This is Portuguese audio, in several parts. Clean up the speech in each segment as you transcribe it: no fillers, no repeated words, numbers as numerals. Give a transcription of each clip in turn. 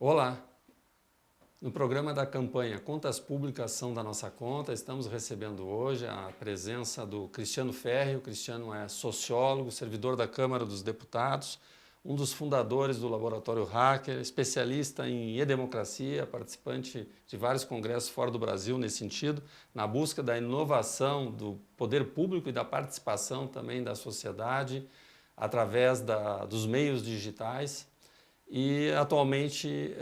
Olá! No programa da campanha Contas Públicas são da nossa conta, estamos recebendo hoje a presença do Cristiano Ferri. O Cristiano é sociólogo, servidor da Câmara dos Deputados, um dos fundadores do Laboratório Hacker, especialista em e-democracia, participante de vários congressos fora do Brasil nesse sentido, na busca da inovação do poder público e da participação também da sociedade através dos meios digitais. E atualmente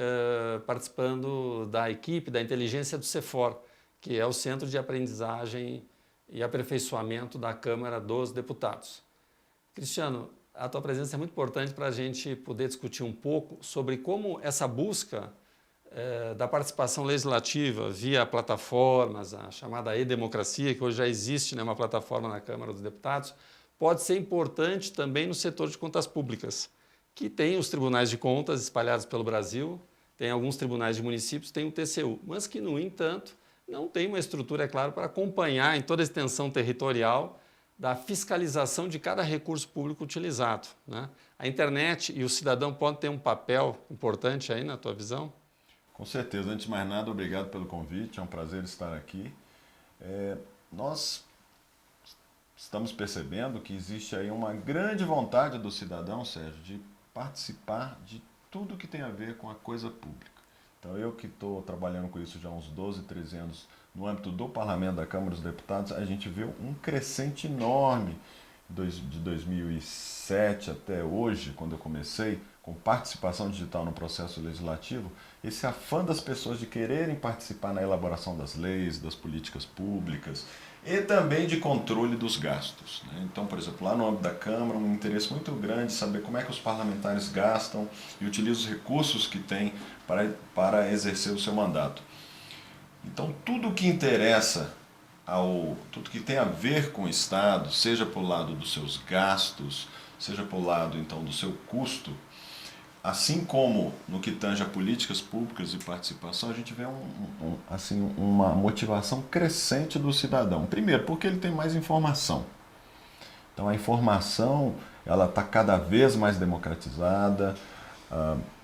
participando da equipe da inteligência do CEFOR, que é o Centro de Aprendizagem e Aperfeiçoamento da Câmara dos Deputados. Cristiano, a tua presença é muito importante para a gente poder discutir um pouco sobre como essa busca da participação legislativa via plataformas, a chamada e-democracia, que hoje já existe, né, uma plataforma na Câmara dos Deputados, pode ser importante também no setor de contas públicas, que tem os tribunais de contas espalhados pelo Brasil, tem alguns tribunais de municípios, tem o TCU, mas que, no entanto, não tem uma estrutura, é claro, para acompanhar em toda a extensão territorial da fiscalização de cada recurso público utilizado, né? A internet e o cidadão podem ter um papel importante aí na tua visão? Com certeza. Antes de mais nada, obrigado pelo convite, é um prazer estar aqui. Nós estamos percebendo que existe aí uma grande vontade do cidadão, Sérgio, de participar de tudo que tem a ver com a coisa pública. Então, eu que estou trabalhando com isso já há uns 12, 13 anos no âmbito do Parlamento, da Câmara dos Deputados, a gente viu um crescente enorme de 2007 até hoje, quando eu comecei, com participação digital no processo legislativo, esse afã das pessoas de quererem participar na elaboração das leis, das políticas públicas e também de controle dos gastos, né? Então, por exemplo, lá no âmbito da Câmara, um interesse muito grande de saber como é que os parlamentares gastam e utilizam os recursos que têm para exercer o seu mandato. Então, tudo que interessa, tudo que tem a ver com o Estado, seja por lado dos seus gastos, seja por lado, então, do seu custo, assim como no que tange a políticas públicas e participação, a gente vê uma motivação crescente do cidadão. Primeiro, porque ele tem mais informação. Então, a informação ela está cada vez mais democratizada.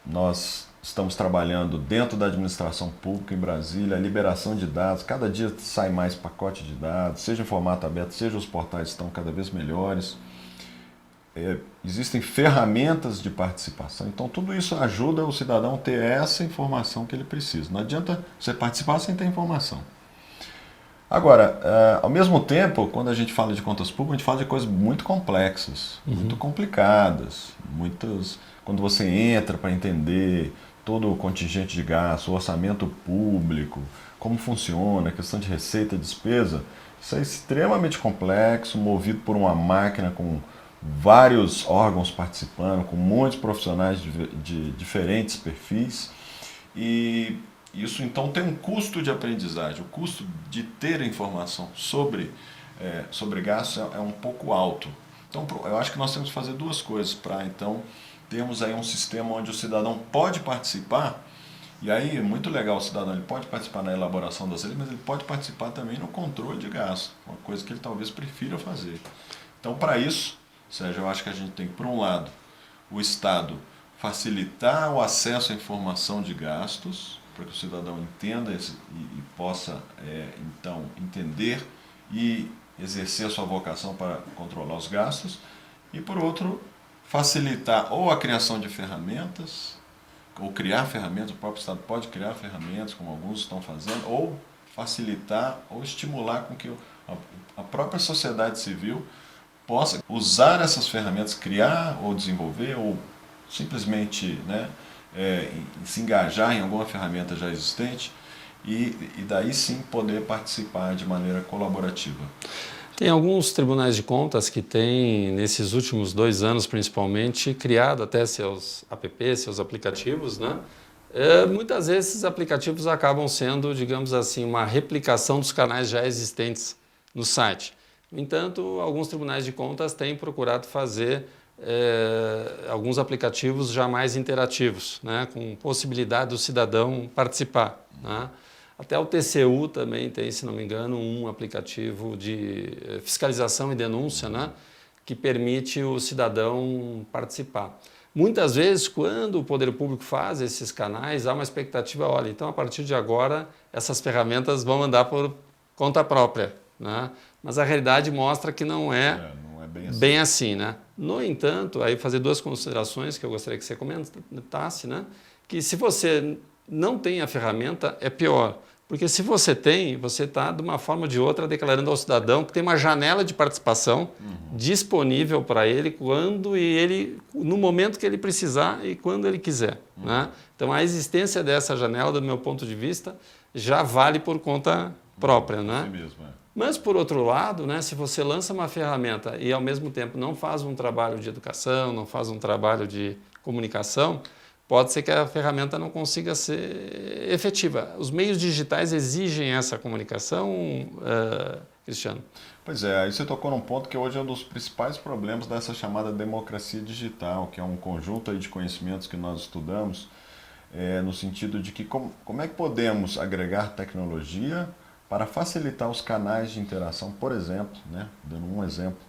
Nós estamos trabalhando dentro da administração pública em Brasília, a liberação de dados. Cada dia sai mais pacote de dados, seja em formato aberto, seja os portais estão cada vez melhores. Existem ferramentas de participação, então tudo isso ajuda o cidadão a ter essa informação que ele precisa. Não adianta você participar sem ter informação. Agora, ao mesmo tempo, quando a gente fala de contas públicas, a gente fala de coisas muito complexas, muito complicadas. Quando você entra para entender todo o contingente de gasto, o orçamento público, como funciona, a questão de receita e despesa, isso é extremamente complexo, movido por uma máquina com vários órgãos participando, com muitos profissionais de diferentes perfis, e isso então tem um custo de aprendizagem. O custo de ter informação sobre gastos é um pouco alto. Então, eu acho que nós temos que fazer duas coisas para então termos aí um sistema onde o cidadão pode participar. E aí é muito legal, o cidadão ele pode participar na elaboração das leis, mas ele pode participar também no controle de gastos, uma coisa que ele talvez prefira fazer. Então, para isso, Sérgio, eu acho que a gente tem, por um lado, o Estado facilitar o acesso à informação de gastos, para que o cidadão entenda e possa, então, entender e exercer a sua vocação para controlar os gastos, e, por outro, facilitar ou a criação de ferramentas, ou criar ferramentas, o próprio Estado pode criar ferramentas, como alguns estão fazendo, ou facilitar ou estimular com que a própria sociedade civil possa usar essas ferramentas, criar ou desenvolver, ou simplesmente se engajar em alguma ferramenta já existente e daí sim poder participar de maneira colaborativa. Tem alguns tribunais de contas que têm, nesses últimos 2 anos principalmente, criado até seus apps, seus aplicativos, né? Muitas vezes esses aplicativos acabam sendo, digamos assim, uma replicação dos canais já existentes no site. No entanto, alguns tribunais de contas têm procurado fazer alguns aplicativos já mais interativos, né, com possibilidade do cidadão participar, né? Até o TCU também tem, se não me engano, um aplicativo de fiscalização e denúncia, né, que permite o cidadão participar. Muitas vezes, quando o poder público faz esses canais, há uma expectativa, olha, então a partir de agora essas ferramentas vão andar por conta própria, né? Mas a realidade mostra que não é, não é bem assim. bem assim, né? No entanto, aí fazer duas considerações que eu gostaria que você comentasse, né? Que se você não tem a ferramenta, é pior. Porque se você tem, você está de uma forma ou de outra declarando ao cidadão que tem uma janela de participação disponível para ele no momento que ele precisar e quando ele quiser, né? Então a existência dessa janela, do meu ponto de vista, já vale por conta própria, né? Assim mesmo, é. Mas, por outro lado, né, se você lança uma ferramenta e, ao mesmo tempo, não faz um trabalho de educação, não faz um trabalho de comunicação, pode ser que a ferramenta não consiga ser efetiva. Os meios digitais exigem essa comunicação, Cristiano? Pois é, aí você tocou num ponto que hoje é um dos principais problemas dessa chamada democracia digital, que é um conjunto aí de conhecimentos que nós estudamos, no sentido de que como é que podemos agregar tecnologia para facilitar os canais de interação, por exemplo, né, dando um exemplo,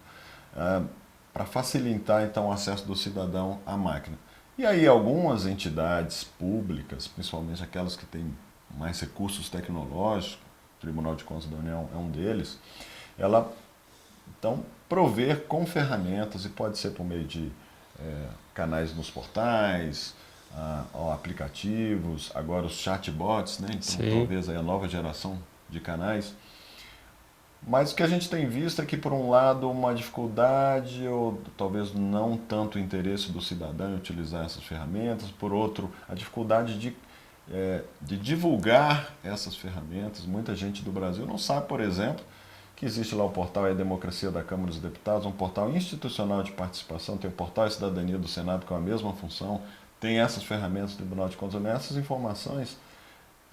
para facilitar então o acesso do cidadão à máquina. E aí algumas entidades públicas, principalmente aquelas que têm mais recursos tecnológicos, o Tribunal de Contas da União é um deles, ela então prover com ferramentas, e pode ser por meio de canais nos portais, aplicativos, agora os chatbots, né? Então Sim. talvez aí a nova geração de canais. Mas o que a gente tem visto é que, por um lado, uma dificuldade ou talvez não tanto interesse do cidadão em utilizar essas ferramentas, por outro, a dificuldade de divulgar essas ferramentas. Muita gente do Brasil não sabe, por exemplo, que existe lá o portal A Democracia da Câmara dos Deputados, um portal institucional de participação, tem o portal A Cidadania do Senado com a mesma função, tem essas ferramentas do Tribunal de Contas. Essas informações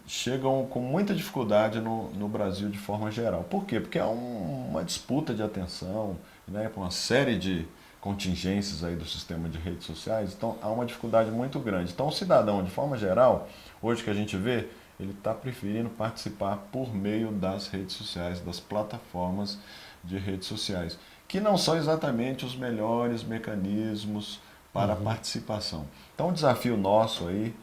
chegam com muita dificuldade no Brasil de forma geral. Por quê? Porque há uma disputa de atenção, né, com uma série de contingências aí do sistema de redes sociais, então há uma dificuldade muito grande. Então o cidadão, de forma geral, hoje que a gente vê, ele está preferindo participar por meio das redes sociais, das plataformas de redes sociais, que não são exatamente os melhores mecanismos para a participação. Então o desafio nosso aí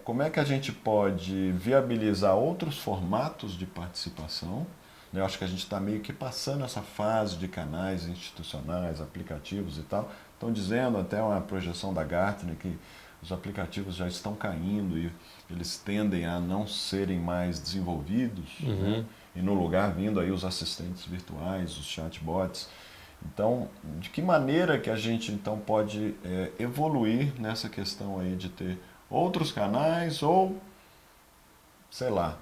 como é que a gente pode viabilizar outros formatos de participação. Eu acho que a gente está meio que passando essa fase de canais institucionais, aplicativos e tal. Estão dizendo até uma projeção da Gartner que os aplicativos já estão caindo e eles tendem a não serem mais desenvolvidos, né? E no lugar vindo aí os assistentes virtuais, os chatbots. Então, de que maneira que a gente então pode evoluir nessa questão aí de ter outros canais ou, sei lá,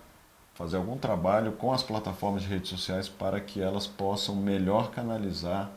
fazer algum trabalho com as plataformas de redes sociais para que elas possam melhor canalizar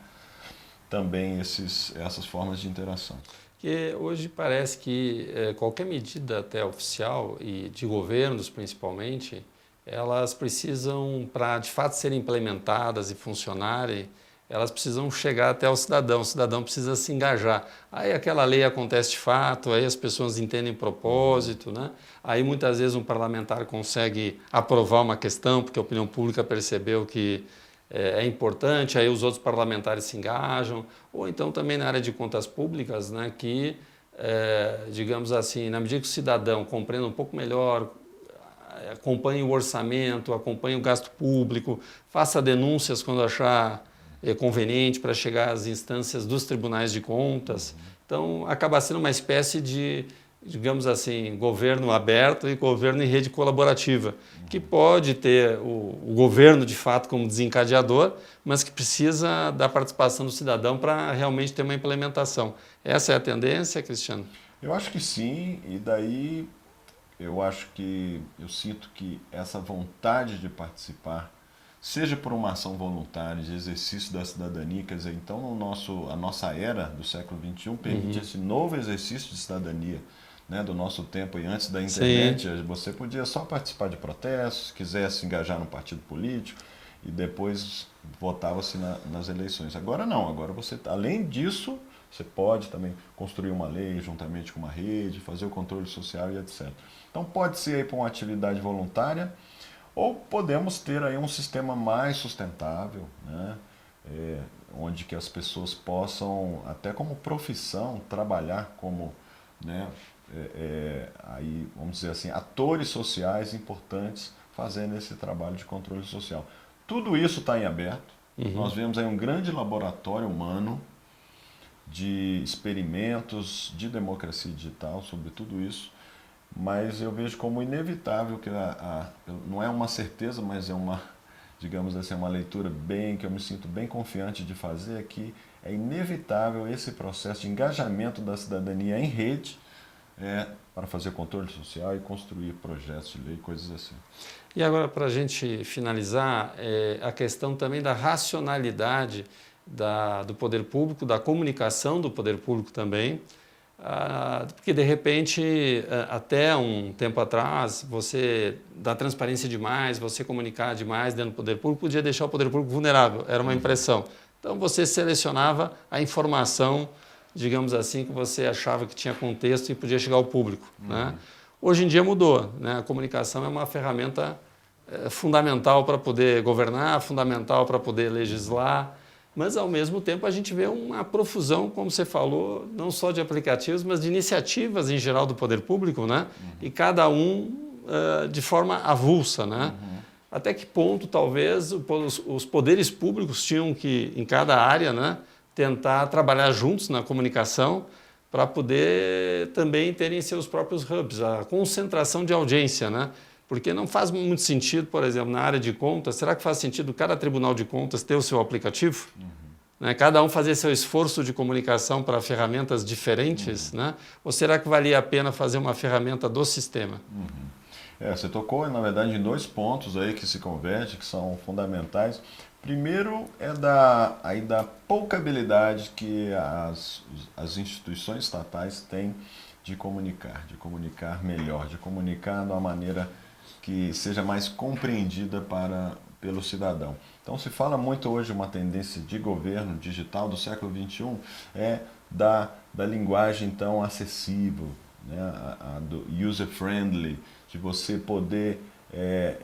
também essas formas de interação. Porque hoje parece que qualquer medida até oficial e de governos principalmente, elas precisam, para de fato serem implementadas e funcionarem, elas precisam chegar até o cidadão precisa se engajar. Aí aquela lei acontece de fato, aí as pessoas entendem o propósito, né? Aí muitas vezes um parlamentar consegue aprovar uma questão porque a opinião pública percebeu que é importante, aí os outros parlamentares se engajam, ou então também na área de contas públicas, né, que, digamos assim, na medida que o cidadão compreenda um pouco melhor, acompanhe o orçamento, acompanhe o gasto público, faça denúncias quando achar conveniente para chegar às instâncias dos tribunais de contas. Então, acaba sendo uma espécie de, digamos assim, governo aberto e governo em rede colaborativa, que pode ter o governo, de fato, como desencadeador, mas que precisa da participação do cidadão para realmente ter uma implementação. Essa é a tendência, Cristiano? Eu acho que sim, e daí eu sinto que essa vontade de participar, seja por uma ação voluntária de exercício da cidadania, quer dizer, então a nossa era do século XXI permite esse novo exercício de cidadania, né, do nosso tempo. E antes da internet, você podia só participar de protestos, quisesse engajar no partido político e depois votava-se nas eleições. Agora não, agora você, além disso, você pode também construir uma lei juntamente com uma rede, fazer o controle social e etc. Então pode ser aí para uma atividade voluntária, ou podemos ter aí um sistema mais sustentável, né? onde que as pessoas possam, até como profissão, trabalhar como, né, aí, vamos dizer assim, atores sociais importantes fazendo esse trabalho de controle social. Tudo isso está em aberto. Nós vemos aí um grande laboratório humano de experimentos de democracia digital sobre tudo isso, mas eu vejo como inevitável que não é uma certeza, mas é uma, digamos assim, uma leitura que eu me sinto bem confiante de fazer, é que é inevitável esse processo de engajamento da cidadania em rede para fazer controle social e construir projetos de lei, coisas assim. E agora, para a gente finalizar, a questão também da racionalidade do poder público, da comunicação do poder público também, porque de repente, até um tempo atrás, você dar transparência demais, você comunicar demais dentro do poder público, podia deixar o poder público vulnerável, era uma impressão. Então você selecionava a informação, digamos assim, que você achava que tinha contexto e podia chegar ao público, né? Hoje em dia mudou, né? A comunicação é uma ferramenta fundamental para poder governar, fundamental para poder legislar, mas ao mesmo tempo a gente vê uma profusão, como você falou, não só de aplicativos, mas de iniciativas em geral do poder público, né? E cada um de forma avulsa, né? Até que ponto talvez os poderes públicos tinham que, em cada área, né, tentar trabalhar juntos na comunicação para poder também terem seus próprios hubs, a concentração de audiência, né? Porque não faz muito sentido, por exemplo, na área de contas, será que faz sentido cada tribunal de contas ter o seu aplicativo? Né? Cada um fazer seu esforço de comunicação para ferramentas diferentes, né? Ou será que valia a pena fazer uma ferramenta do sistema? Você tocou, na verdade, em dois pontos aí que se convergem, que são fundamentais. Primeiro é da pouca habilidade que as instituições estatais têm de comunicar melhor, de comunicar de uma maneira que seja mais compreendida pelo cidadão. Então se fala muito hoje uma tendência de governo digital do século XXI, da linguagem então acessível, né, do user-friendly, de você poder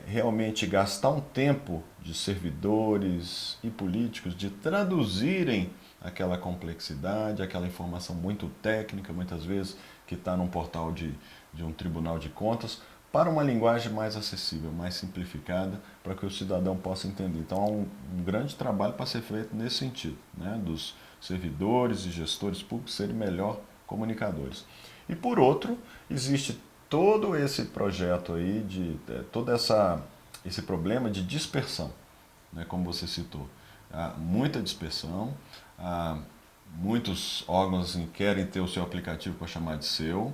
realmente gastar um tempo de servidores e políticos de traduzirem aquela complexidade, aquela informação muito técnica, muitas vezes, que está num portal de um tribunal de contas, para uma linguagem mais acessível, mais simplificada, para que o cidadão possa entender. Então há um grande trabalho para ser feito nesse sentido, né, dos servidores e gestores públicos serem melhor comunicadores. E por outro, existe todo esse projeto aí, todo esse problema de dispersão, né, como você citou. Há muita dispersão, muitos órgãos querem ter o seu aplicativo para chamar de seu,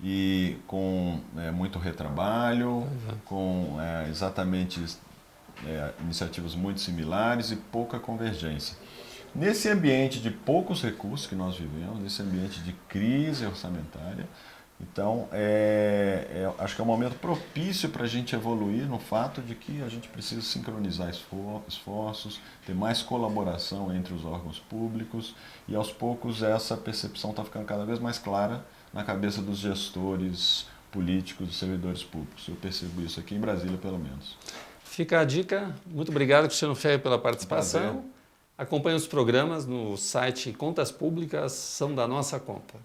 e com muito retrabalho, com exatamente iniciativas muito similares e pouca convergência. Nesse ambiente de poucos recursos que nós vivemos, nesse ambiente de crise orçamentária, então acho que é um momento propício para a gente evoluir no fato de que a gente precisa sincronizar esforços, ter mais colaboração entre os órgãos públicos, e aos poucos essa percepção está ficando cada vez mais clara na cabeça dos gestores políticos e servidores públicos. Eu percebo isso aqui em Brasília, pelo menos. Fica a dica. Muito obrigado, Cristiano Ferri, pela participação. Acompanhe os programas no site Contas Públicas São da Nossa Conta.